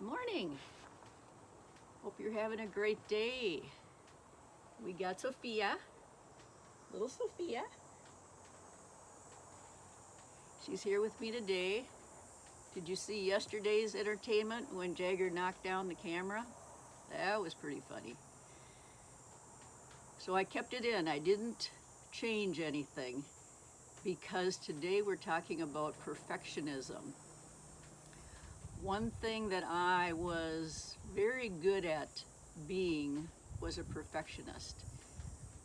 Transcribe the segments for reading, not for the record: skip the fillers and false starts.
Morning. Hope you're having a great day. We got Sophia, little Sophia. She's here with me today. Did you see yesterday's entertainment when Jagger knocked down the camera? That was pretty funny. So I kept it in. I didn't change anything because today we're talking about perfectionism. One thing that I was very good at being was a perfectionist.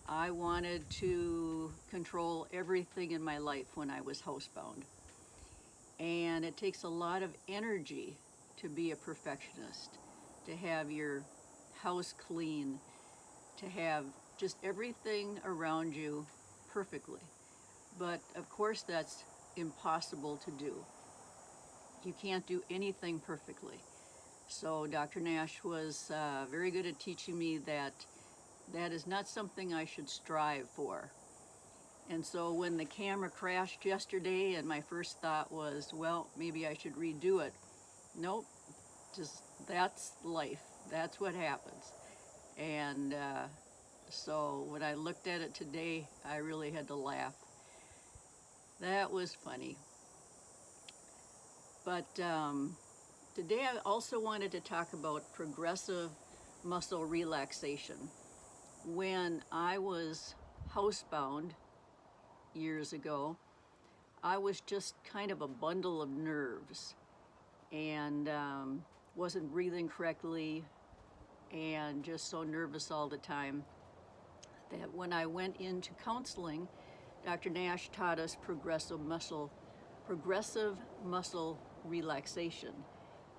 I wanted to control everything in my life when I was housebound. And it takes a lot of energy to be a perfectionist, to have your house clean, to have just everything around you perfectly. But of course that's impossible to do. You can't do anything perfectly. So Dr. Nash was very good at teaching me that that is not something I should strive for. And so when the camera crashed yesterday and my first thought was, well, maybe I should redo it. Nope, just that's life. That's what happens. And so when I looked at it today, I really had to laugh. That was funny. But today I also wanted to talk about progressive muscle relaxation. When I was housebound years ago, I was just kind of a bundle of nerves and wasn't breathing correctly and just so nervous all the time that when I went into counseling, Dr. Nash taught us progressive muscle relaxation.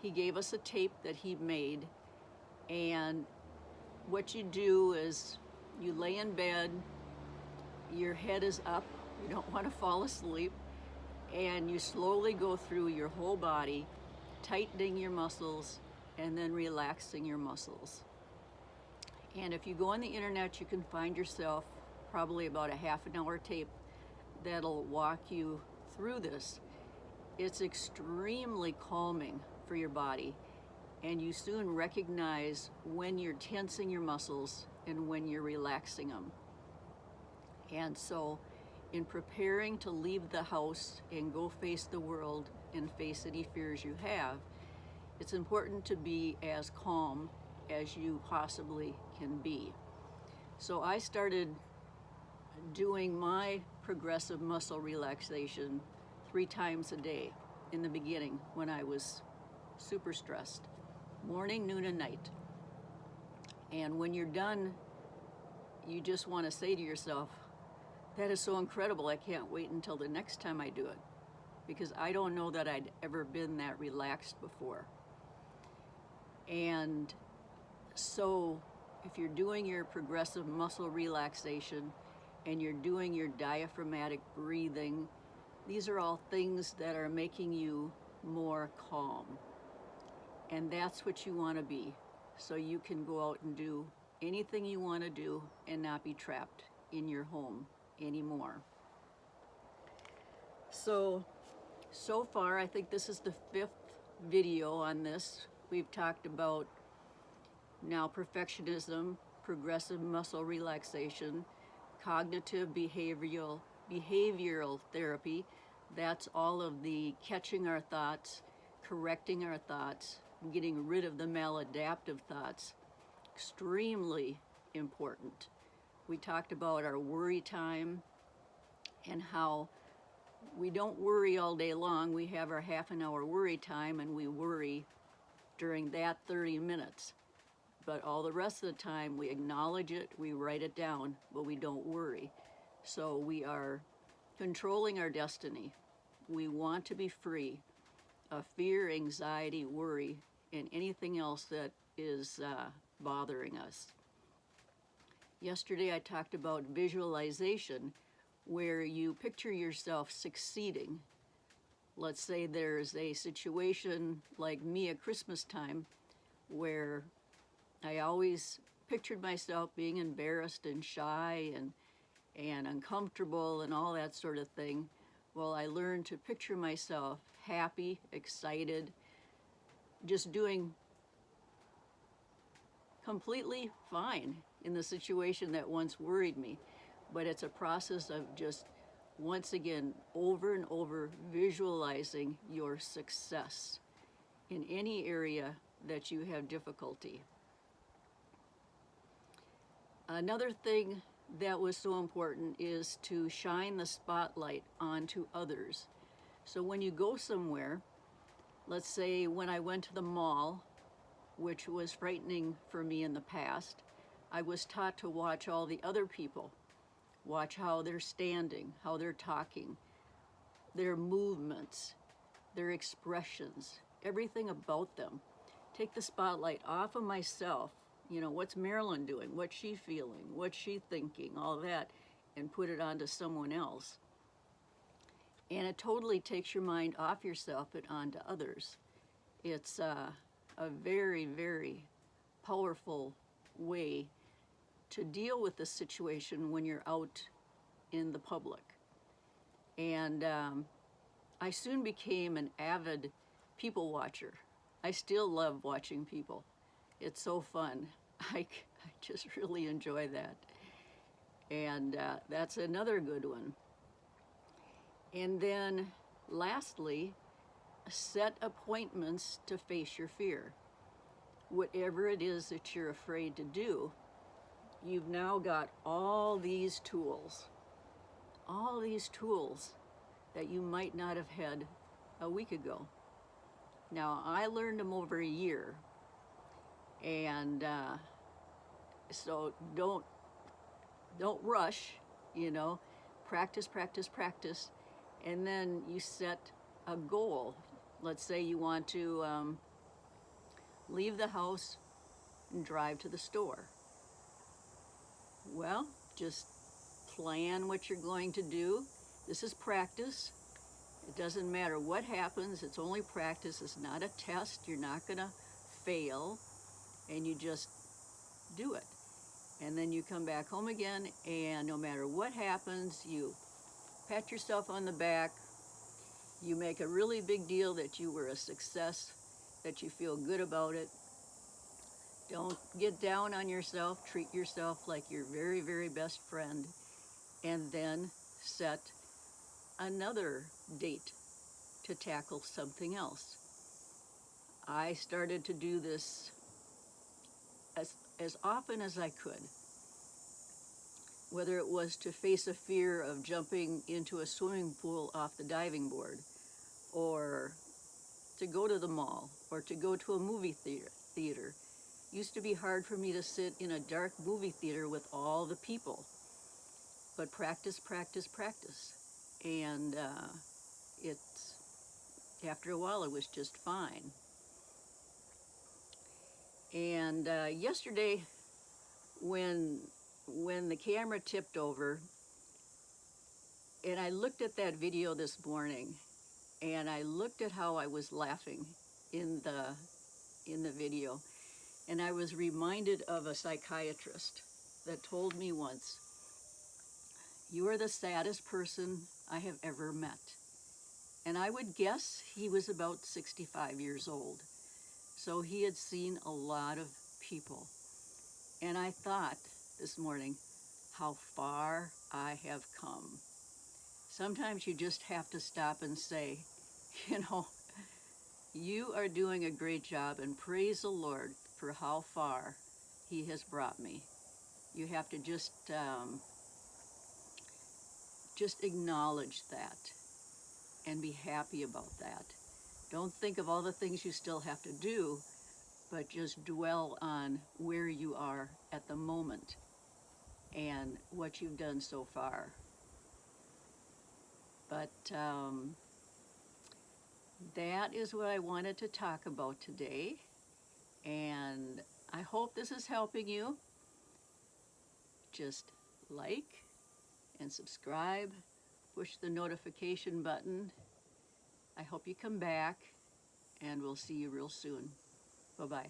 He gave us a tape that he made, and what you do is you lay in bed, your head is up, you don't want to fall asleep, and you slowly go through your whole body, tightening your muscles and then relaxing your muscles. And if you go on the internet, you can find yourself probably about a half an hour tape that'll walk you through this. It's extremely calming for your body, and you soon recognize when you're tensing your muscles and when you're relaxing them. And so in preparing to leave the house and go face the world and face any fears you have, it's important to be as calm as you possibly can be. So I started doing my progressive muscle relaxation 3 times a day in the beginning when I was super stressed, morning, noon, and night. And when you're done, you just want to say to yourself, that is so incredible, I can't wait until the next time I do it, because I don't know that I'd ever been that relaxed before. And so if you're doing your progressive muscle relaxation and you're doing your diaphragmatic breathing, these are all things that are making you more calm. And that's what you want to be, so you can go out and do anything you want to do and not be trapped in your home anymore. So far, I think this is the 5th video on this. We've talked about now perfectionism, progressive muscle relaxation, cognitive behavioral therapy. That's all of the catching our thoughts, correcting our thoughts, getting rid of the maladaptive thoughts. Extremely important. We talked about our worry time and how we don't worry all day long. We have our half an hour worry time and we worry during that 30 minutes. But all the rest of the time we acknowledge it, we write it down, but we don't worry. So we are controlling our destiny. We want to be free of fear, anxiety, worry, and anything else that is bothering us. Yesterday I talked about visualization, where you picture yourself succeeding. Let's say there's a situation like me at Christmas time where I always pictured myself being embarrassed and shy and uncomfortable and all that sort of thing. Well, I learned to picture myself happy, excited, just doing completely fine in the situation that once worried me. But it's a process of just, once again, over and over visualizing your success in any area that you have difficulty. Another thing that was so important is to shine the spotlight onto others. So when you go somewhere, let's say when I went to the mall, which was frightening for me in the past, I was taught to watch all the other people. Watch how they're standing, how they're talking, their movements, their expressions, everything about them. Take the spotlight off of myself. You know, what's Marilyn doing? What's she feeling? What's she thinking? All that, and put it onto someone else. And it totally takes your mind off yourself and onto others. It's a very, very powerful way to deal with the situation when you're out in the public. And I soon became an avid people watcher. I still love watching people. It's so fun. I just really enjoy that. And that's another good one. And then lastly, set appointments to face your fear. Whatever it is that you're afraid to do, you've now got all these tools that you might not have had a week ago. Now, I learned them over a year, and so don't rush, you know, practice, and then you set a goal. Let's say you want to leave the house and drive to the store. Well, just plan what you're going to do. This is practice. It doesn't matter what happens. It's only practice. It's not a test. You're not going to fail. And you just do it. And then you come back home again, and no matter what happens, you pat yourself on the back. You make a really big deal that you were a success, that you feel good about it. Don't get down on yourself. Treat yourself like your very, very best friend. And then set another date to tackle something else. I started to do this as often as I could. Whether it was to face a fear of jumping into a swimming pool off the diving board, or to go to the mall, or to go to a movie theater. Used to be hard for me to sit in a dark movie theater with all the people. But practice. And after a while, it was just fine. And yesterday, when the camera tipped over, and I looked at that video this morning, and I looked at how I was laughing in the video, and I was reminded of a psychiatrist that told me once, "You are the saddest person I have ever met." And I would guess he was about 65 years old. So he had seen a lot of people. And I thought this morning, how far I have come. Sometimes you just have to stop and say, you know, you are doing a great job, and praise the Lord for how far He has brought me. You have to just acknowledge that and be happy about that. Don't think of all the things you still have to do, but just dwell on where you are at the moment and what you've done so far. But that is what I wanted to talk about today, and I hope this is helping you. Just like and subscribe, push the notification button. I hope you come back, and we'll see you real soon. Bye-bye.